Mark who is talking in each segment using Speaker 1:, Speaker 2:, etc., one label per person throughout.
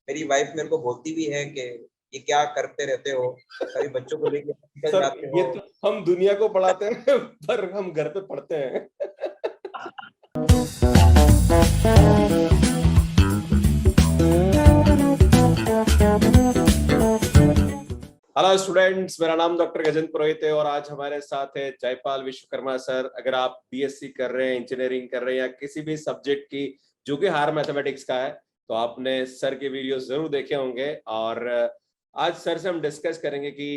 Speaker 1: मेरी वाइफ मेरे को बोलती भी है कि ये क्या करते रहते हो, कभी बच्चों को लेके निकल
Speaker 2: सर
Speaker 1: जाते
Speaker 2: ये
Speaker 1: हो।
Speaker 2: तो हम दुनिया को पढ़ाते हैं पर हम घर पे पढ़ते हैं। हेलो स्टूडेंट्स, मेरा नाम डॉक्टर गजेंद्र पुरोहित है और आज हमारे साथ है जयपाल विश्वकर्मा सर। अगर आप बीएससी कर रहे हैं, इंजीनियरिंग कर रहे हैं या किसी भी सब्जेक्ट की जो कि हायर मैथमेटिक्स का है, तो आपने सर के वीडियो जरूर देखे होंगे। और आज सर से हम डिस्कस करेंगे कि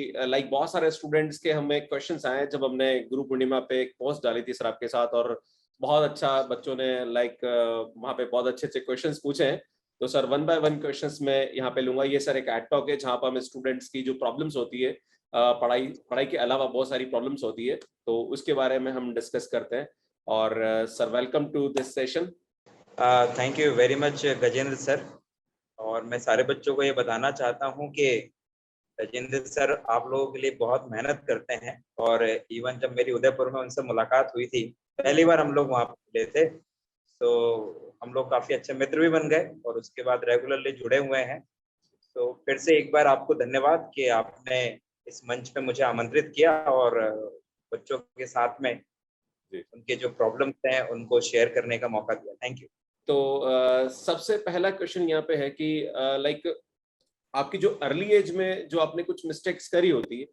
Speaker 2: बहुत सारे स्टूडेंट्स के हमें क्वेश्चंस आए जब हमने गुरु पूर्णिमा पे एक पोस्ट डाली थी सर आपके साथ, और बहुत अच्छा बच्चों ने वहाँ पे बहुत अच्छे अच्छे क्वेश्चंस पूछे हैं। तो sir one by one questions मैं यहाँ पे लूंगा। ये सर एक एड टॉक है जहाँ पर हमें स्टूडेंट्स की जो प्रॉब्लम्स होती है, पढ़ाई के अलावा बहुत सारी प्रॉब्लम्स होती है, तो उसके बारे में हम डिस्कस करते हैं। और sir welcome to this session.
Speaker 1: Thank you very much Gajendra sir. और मैं सारे बच्चों को ये बताना चाहता हूँ कि गजेंद्र सर आप लोगों के लिए बहुत मेहनत करते हैं। और इवन जब मेरी उदयपुर में उनसे मुलाकात हुई थी, पहली बार हम लोग वहाँ पे मिले थे, तो हम लोग काफी अच्छे मित्र भी बन गए और उसके बाद रेगुलरली जुड़े हुए हैं। तो फिर से एक बार आपको धन्यवाद कि आपने इस मंच पे मुझे आमंत्रित किया और बच्चों के साथ में उनके जो प्रॉब्लम्स हैं उनको शेयर करने का मौका दिया। Thank you.
Speaker 2: तो सबसे पहला क्वेश्चन यहाँ पे है कि आपकी जो अर्ली एज में जो आपने कुछ मिस्टेक्स करी होती है,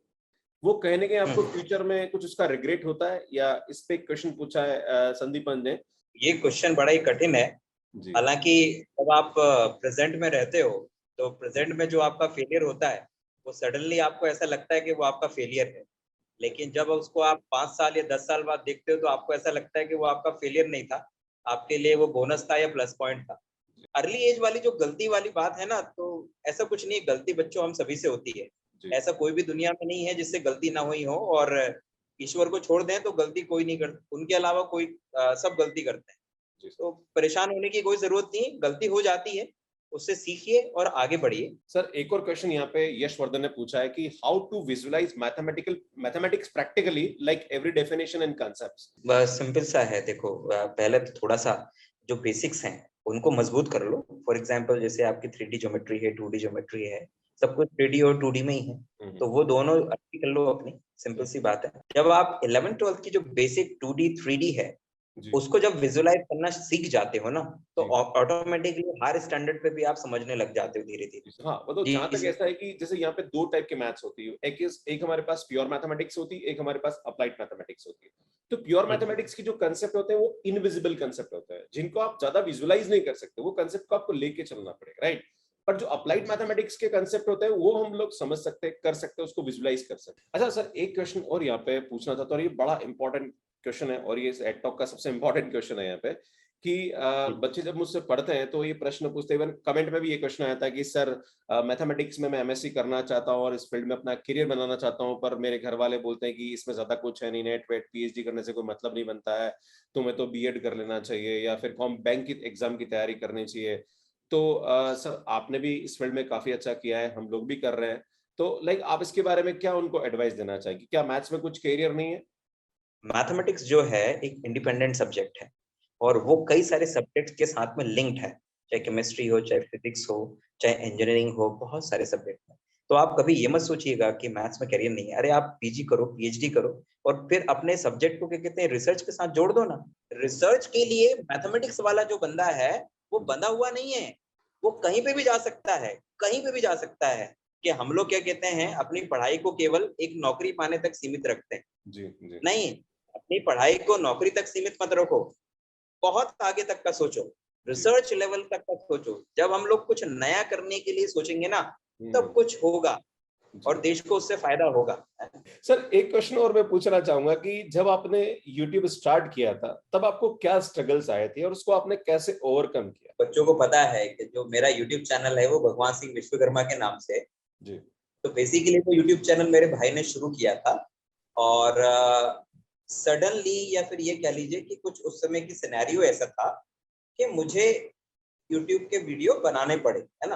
Speaker 2: वो कहने के आपको फ्यूचर में कुछ उसका रिग्रेट होता है, या इस पे क्वेश्चन पूछा है संदीपन ने।
Speaker 1: ये क्वेश्चन बड़ा ही कठिन है। हालांकि जब आप प्रेजेंट में रहते हो तो प्रेजेंट में जो आपका फेलियर होता है वो सडनली आपको ऐसा लगता है कि वो आपका फेलियर है, लेकिन जब उसको आप 5 साल या 10 साल बाद देखते हो तो आपको ऐसा लगता है कि वो आपका फेलियर नहीं था, आपके लिए वो बोनस था या प्लस पॉइंट था। अर्ली एज वाली जो गलती वाली बात है ना, तो ऐसा कुछ नहीं, गलती बच्चों हम सभी से होती है। ऐसा कोई भी दुनिया में नहीं है जिससे गलती ना हुई हो, और ईश्वर को छोड़ दें तो गलती कोई नहीं करता, उनके अलावा कोई सब गलती करते हैं। तो परेशान होने की कोई जरूरत नहीं, गलती हो जाती है, उससे सीखिए और आगे बढ़िए।
Speaker 2: सर एक और क्वेश्चन यहाँ पे यशवर्धन ने पूछा है कि how to visualise mathematics practically, like every definition and concepts.
Speaker 1: बस सिंपल सा है, देखो पहले तो थोड़ा सा जो बेसिक्स हैं उनको मजबूत कर लो। फॉर एग्जांपल जैसे आपकी 3D ज्योमेट्री है, 2D ज्योमेट्री है, सब कुछ 3D और 2D में ही है, तो वो दोनों अच्छी कर लो अपनी। सिंपल सी बात है, जब आप 11th-12th की जो बेसिक 2D 3D है उसको जब विजुअलाइज करना सीख जाते हो ना, तो ऑटोमेटिकली हायर स्टैंडर्ड पे भी आप समझने लग जाते हो धीरे धीरे।
Speaker 2: हाँ, मतलब जहां तक ऐसा है कि जैसे यहाँ पे दो टाइप के मैथ्स होती है, एक हमारे पास प्योर मैथमेटिक्स होती है, एक हमारे पास अप्लाइड मैथमेटिक्स होती है। तो प्योर मैथमेटिक्स की जो कंसेप्ट होते हैं वो इनविजिबल कंसेप्ट होते हैं, जिनको आप ज्यादा विजुअलाइज नहीं कर सकते, वो कंसेप्ट को आपको लेके चलना पड़ेगा, राइट। पर जो अप्लाइड मैथमेटिक्स के कंसेप्ट होते हैं वो हम लोग समझ सकते कर सकते उसको विजुअलाइज कर सकते। अच्छा सर, एक क्वेश्चन और यहाँ पे पूछना था, तो ये बड़ा इंपॉर्टेंट क्वेश्चन है और ये एड टॉक का सबसे इंपॉर्टेंट क्वेश्चन है यहाँ पे कि बच्चे जब मुझसे पढ़ते हैं तो ये प्रश्न पूछते हैं, इवन कमेंट में भी ये क्वेश्चन आया था कि सर मैथमेटिक्स में मैं एमएससी करना चाहता हूँ और इस फील्ड में अपना करियर बनाना चाहता हूँ, पर मेरे घर वाले बोलते हैं कि इसमें ज्यादा कुछ है नहीं, नेट वेट पीएचडी करने से कोई मतलब नहीं बनता है, तुम्हें तो बीएड कर लेना चाहिए या फिर कॉम बैंक की एग्जाम की तैयारी करनी चाहिए। तो सर आपने भी इस फील्ड में काफी अच्छा किया है, हम लोग भी कर रहे हैं, तो आप इसके बारे में क्या उनको एडवाइस देना चाहिए, क्या मैथ्स में कुछ करियर नहीं है?
Speaker 1: मैथमेटिक्स जो है एक इंडिपेंडेंट सब्जेक्ट है और वो कई सारे सब्जेक्ट्स के साथ में लिंक्ड है, चाहे केमिस्ट्री हो, चाहे फिजिक्स हो, चाहे इंजीनियरिंग हो, बहुत सारे सब्जेक्ट हैं। तो आप कभी ये मत सोचिएगा कि मैथ्स में करियर नहीं है। अरे आप पीजी करो, पीएचडी करो और फिर अपने सब्जेक्ट को क्या कहते हैं, रिसर्च के साथ जोड़ दो ना। रिसर्च के लिए मैथमेटिक्स वाला जो बंदा है वो बंधा हुआ नहीं है, वो कहीं पे भी जा सकता है, कहीं पे भी जा सकता है। कि हम लोग क्या कहते हैं, अपनी पढ़ाई को केवल एक नौकरी पाने तक सीमित रखते हैं।
Speaker 2: जी।
Speaker 1: नहीं, अपनी पढ़ाई को नौकरी तक सीमित मत रखो, बहुत आगे तक का सोचो, रिसर्च लेवल तक का सोचो। जब हम लोग कुछ नया करने के लिए सोचेंगे ना, तब कुछ होगा और देश को उससे फायदा होगा।
Speaker 2: सर एक क्वेश्चन और मैं पूछना चाहूंगा कि जब आपने YouTube स्टार्ट किया था तब आपको क्या स्ट्रगल्स आए थे और उसको आपने कैसे ओवरकम किया?
Speaker 1: बच्चों को पता है कि जो मेरा YouTube चैनल है वो भगवान सिंह विश्वकर्मा के नाम से।
Speaker 2: जी।
Speaker 1: तो बेसिकली वो YouTube चैनल मेरे भाई ने शुरू किया था और सडनली या फिर ये कह लीजिए कि कुछ उस समय की सिनेरियो ऐसा था कि मुझे YouTube के वीडियो बनाने पड़े, है ना।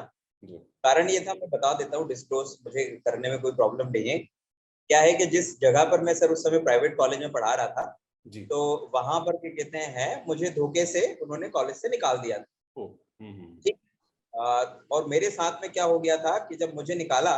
Speaker 1: कारण ये था, मैं बता देता हूँ, डिस्क्लोज मुझे करने में कोई प्रॉब्लम नहीं है। क्या है कि जिस जगह पर मैं सर उस समय प्राइवेट कॉलेज में पढ़ा रहा था, तो वहां पर क्या कहते हैं, मुझे धोखे से उन्होंने कॉलेज से निकाल दिया था। ठीक, और मेरे साथ में क्या हो गया था कि जब मुझे निकाला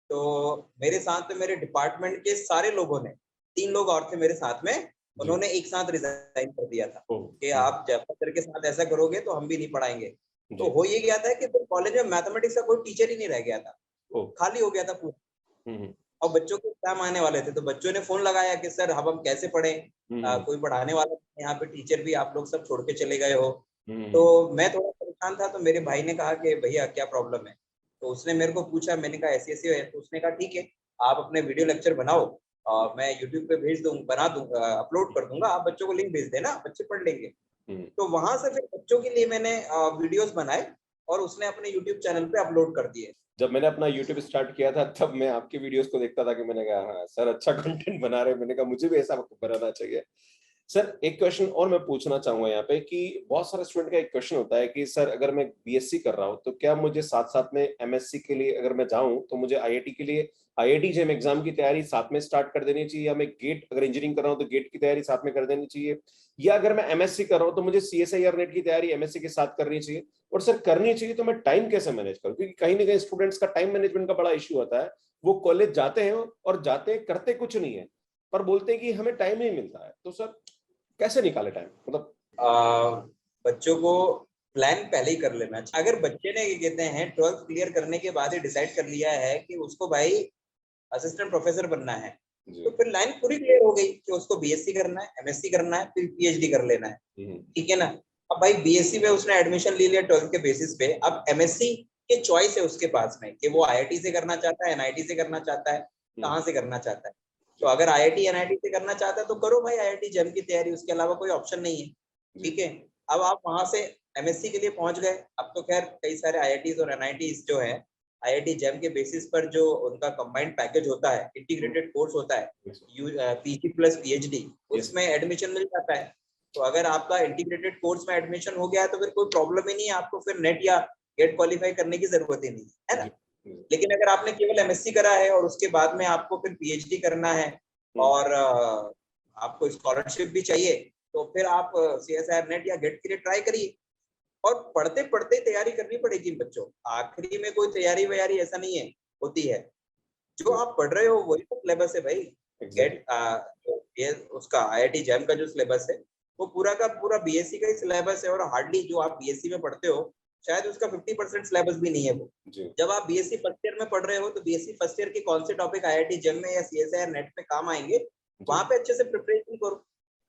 Speaker 1: तो मेरे साथ में मेरे डिपार्टमेंट के सारे लोगों ने, 3 लोग और थे मेरे साथ में, उन्होंने एक साथ रिजाइन कर दिया था कि आप जब सर के साथ ऐसा करोगे तो हम भी नहीं पढ़ाएंगे। तो हो ये गया था कि फिर कॉलेज में मैथमेटिक्स का कोई टीचर ही नहीं रह गया था, खाली हो गया था पूरा। और बच्चों के एग्जाम आने वाले थे तो बच्चों ने फोन लगाया कि सर अब हम कैसे पढ़ें, कोई पढ़ाने वाला यहाँ पे, टीचर भी आप लोग सब छोड़ के चले गए हो। तो मैं थोड़ा परेशान था, तो मेरे भाई ने कहा कि भैया क्या प्रॉब्लम है। तो उसने मेरे को पूछा, मैंने कहा ऐसी ऐसी है। तो उसने कहा ठीक है, आप अपने वीडियो लेक्चर बनाओ, मैं यूट्यूब पे भेज दूँ, बना दूंगा, अपलोड कर दूंगा, आप बच्चों को लिंक भेज देना, बच्चे पढ़ लेंगे। तो वहां से फिर बच्चों के लिए मैंने वीडियोस बनाए और उसने अपने यूट्यूब चैनल पे अपलोड कर दिए।
Speaker 2: जब मैंने अपना YouTube स्टार्ट किया था तब मैं आपके वीडियोस को देखता था कि मैंने कहा हाँ सर अच्छा कंटेंट बना रहे हैं, मैंने कहा मुझे भी ऐसा बनाना चाहिए। सर एक क्वेश्चन और मैं पूछना चाहूंगा यहाँ पे कि बहुत सारे स्टूडेंट का एक क्वेश्चन होता है कि सर अगर मैं बीएससी कर रहा हूँ तो क्या मुझे साथ साथ में एमएससी के लिए अगर मैं जाऊं तो मुझे आईआईटी के लिए आईआईटी जेम एग्जाम की तैयारी साथ में स्टार्ट कर देनी चाहिए, या मैं गेट अगर इंजीनियरिंग कर रहा हूँ तो गेट की तैयारी साथ में कर देनी चाहिए, या अगर मैं एमएससी कर रहा हूँ तो मुझे सीएसआईआर नेट की तैयारी एमएससी के साथ करनी चाहिए? और सर करनी चाहिए तो मैं टाइम कैसे मैनेज करूँ? क्योंकि कहीं ना कहीं स्टूडेंट्स का टाइम मैनेजमेंट का बड़ा इश्यू होता है। वो कॉलेज जाते हैं और जाते हैं करते कुछ नहीं है पर बोलते हैं कि हमें टाइम नहीं मिलता है। तो सर कैसे निकाले टाइम? मतलब
Speaker 1: बच्चों को प्लान पहले ही कर लेना चाहिए। अगर बच्चे ने क्या कहते हैं 12th क्लियर करने के बाद ही डिसाइड कर लिया है कि उसको भाई असिस्टेंट प्रोफेसर बनना है, तो फिर लाइन पूरी क्लियर हो गई कि उसको बीएससी करना है, एमएससी करना है, फिर पीएचडी कर लेना है। ठीक है ना। अब भाई बीएससी में उसने एडमिशन ले लिया 12th के बेसिस पे, अब एमएससी के चॉइस है उसके पास में कि वो आईआईटी से करना चाहता है, एनआईटी से करना चाहता है, कहाँ से करना चाहता है। तो अगर आईआईटी एनआईटी से करना चाहता है तो करो भाई आईआईटी जेम की तैयारी, उसके अलावा कोई ऑप्शन नहीं है। ठीक है। अब आप वहां से एमएससी के लिए पहुंच गए, अब तो खैर कई सारे आईआईटीज और एनआईटीज जो है आईआईटी जेम के बेसिस पर जो उनका कंबाइंड पैकेज होता है, इंटीग्रेटेड कोर्स होता है, पीजी प्लस पीएचडी, उसमें एडमिशन मिल जाता है। तो अगर आपका इंटीग्रेटेड कोर्स में एडमिशन हो गया तो फिर कोई प्रॉब्लम ही नहीं है, आपको फिर नेट या गेट क्वालिफाई करने की जरूरत ही नहीं है ना। लेकिन अगर आपने केवल एमएससी करा है और उसके बाद में आपको फिर पीएचडी करना है और आपको स्कॉलरशिप भी चाहिए, तो फिर आप सीएसआईआर नेट या गेट के लिए ट्राई करिए। और पढ़ते पढ़ते तैयारी करनी पड़ेगी बच्चों, आखिरी में कोई तैयारी वैयारी ऐसा नहीं है होती है। जो आप पढ़ रहे हो वही तो सिलेबस है भाई। गेट ये उसका आईआईटी जेम का जो सिलेबस है वो पूरा का पूरा बीएससी का ही सिलेबस है, और हार्डली जो आप बीएससी में पढ़ते हो शायद उसका 50% सिलेबस भी नहीं है वो। जब आप बीएससी फर्स्ट ईयर में पढ़ रहे हो तो बीएससी फर्स्ट ईयर के कौन से टॉपिक आईआईटी जेम में या सीएसआईआर नेट में काम आएंगे, वहां पे अच्छे से प्रिपरेशन करो,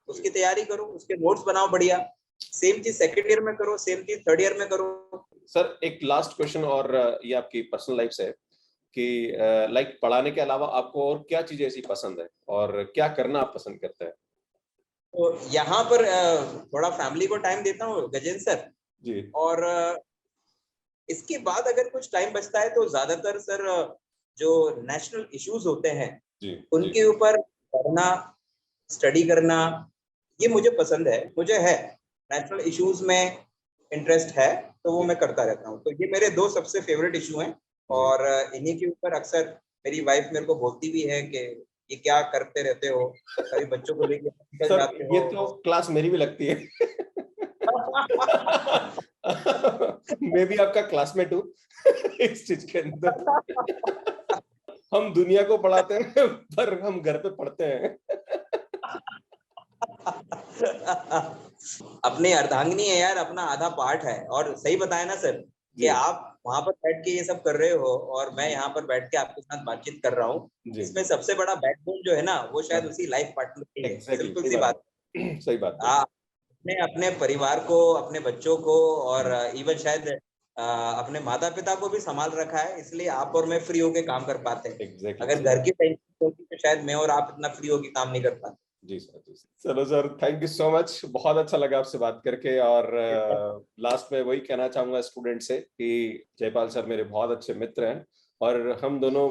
Speaker 1: उसकी तैयारी करो, उसके नोट्स बनाओ बढ़िया। सेम चीज सेकंड ईयर में करो, सेम चीज थर्ड ईयर में करो।
Speaker 2: सर एक लास्ट क्वेश्चन, और ये आपकी पर्सनल लाइफ से है कि लाइक पढ़ाने के अलावा आपको और क्या चीजें ऐसी पसंद है और क्या करना आप पसंद करते हैं?
Speaker 1: तो यहाँ पर थोड़ा फैमिली को टाइम देता हूँ गजेंद्र सर
Speaker 2: जी।
Speaker 1: और इसके बाद अगर कुछ टाइम बचता है तो ज्यादातर सर जो नेशनल इश्यूज होते हैं उनके ऊपर पढ़ना, स्टडी करना, ये मुझे पसंद है, मुझे है नेशनल इश्यूज में इंटरेस्ट है, तो वो मैं करता रहता हूँ। तो ये मेरे 2 सबसे फेवरेट इशू हैं और इन्हीं के ऊपर अक्सर मेरी वाइफ मेरे को बोलती भी है कि ये क्या करते रहते हो, कभी बच्चों को लेके निकल जाते हो।
Speaker 2: ये तो क्लास मेरी भी लगती है। मैं भी आपका क्लासमेट हूँ इस चीज के अंदर। हम दुनिया को पढ़ाते हैं पर हम घर पे पढ़ते हैं।
Speaker 1: अपनी अर्धांगिनी है यार, अपना आधा पार्ट है। और सही बताया ना सर कि आप वहां पर बैठ के ये सब कर रहे हो और मैं यहाँ पर बैठ के आपके साथ बातचीत कर रहा हूँ, इसमें सबसे बड़ा बैकबोन जो है ना वो शायद उसी लाइफ पार्टनर की है। बिल्कुल सी बात,
Speaker 2: सही बात।
Speaker 1: अपने अपने परिवार को, अपने बच्चों को और इवन शायद अपने माता पिता को भी संभाल रखा है, इसलिए आप और मैं फ्री होके काम कर पाते हैं। अगर घर की टेंशन होती तो शायद मैं और आप इतना फ्री होके काम नहीं कर पाते।
Speaker 2: जी सर, जी सर। चलो sir, thank you so much, बहुत अच्छा लगा आपसे बात करके। और लास्ट में वही कहना चाहूंगा स्टूडेंट से कि जयपाल सर मेरे बहुत अच्छे मित्र हैं और हम दोनों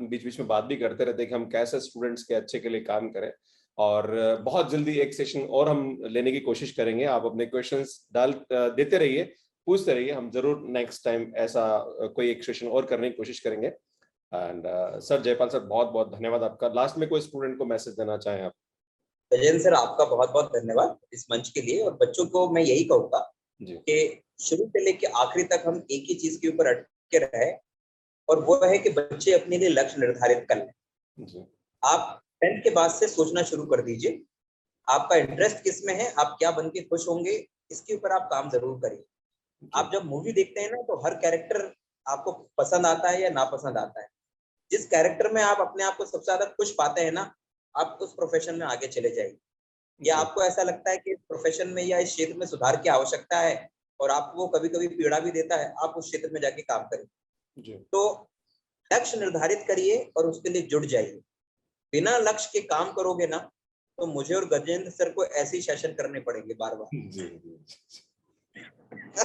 Speaker 2: बीच बीच में बात भी करते रहते हैं कि हम कैसे स्टूडेंट्स के अच्छे के लिए काम करें। और बहुत जल्दी एक सेशन और हम लेने की कोशिश करेंगे। आप अपने क्वेश्चंस देते रहिए, पूछते रहिए, हम जरूर नेक्स्ट टाइम ऐसा कोई एक सेशन और करने की कोशिश करेंगे। एंड सर, जयपाल सर, बहुत बहुत धन्यवाद आपका। लास्ट में कोई स्टूडेंट को मैसेज देना चाहें आप?
Speaker 1: गजेंद्र सर, आपका बहुत बहुत धन्यवाद इस मंच के लिए। और बच्चों को मैं यही कहूंगा कि शुरू से लेके आखिरी तक हम एक ही चीज के ऊपर अटके रहे, और वो है कि बच्चे अपने लिए लक्ष्य निर्धारित कर लें। आप 10th के बाद से सोचना शुरू कर दीजिए, आपका इंटरेस्ट किस में है, आप क्या बन के खुश होंगे, इसके ऊपर आप काम जरूर करिए। आप जब मूवी देखते हैं ना, तो हर कैरेक्टर आपको पसंद आता है या नापसंद आता है। जिस कैरेक्टर में आप अपने आप को सबसे ज्यादा खुश पाते हैं ना, आप उस प्रोफेशन में आगे चले जाइए। या आपको ऐसा लगता है कि इस प्रोफेशन में या इस क्षेत्र में सुधार की आवश्यकता है और आपको कभी कभी पीड़ा भी देता है, आप उस क्षेत्र में जाके काम करिए। तो लक्ष्य निर्धारित करिए और उसके लिए जुट जाइए। बिना लक्ष्य के काम करोगे ना, तो मुझे और गजेंद्र सर को ऐसे ही सेशन करने पड़ेंगे बार बार।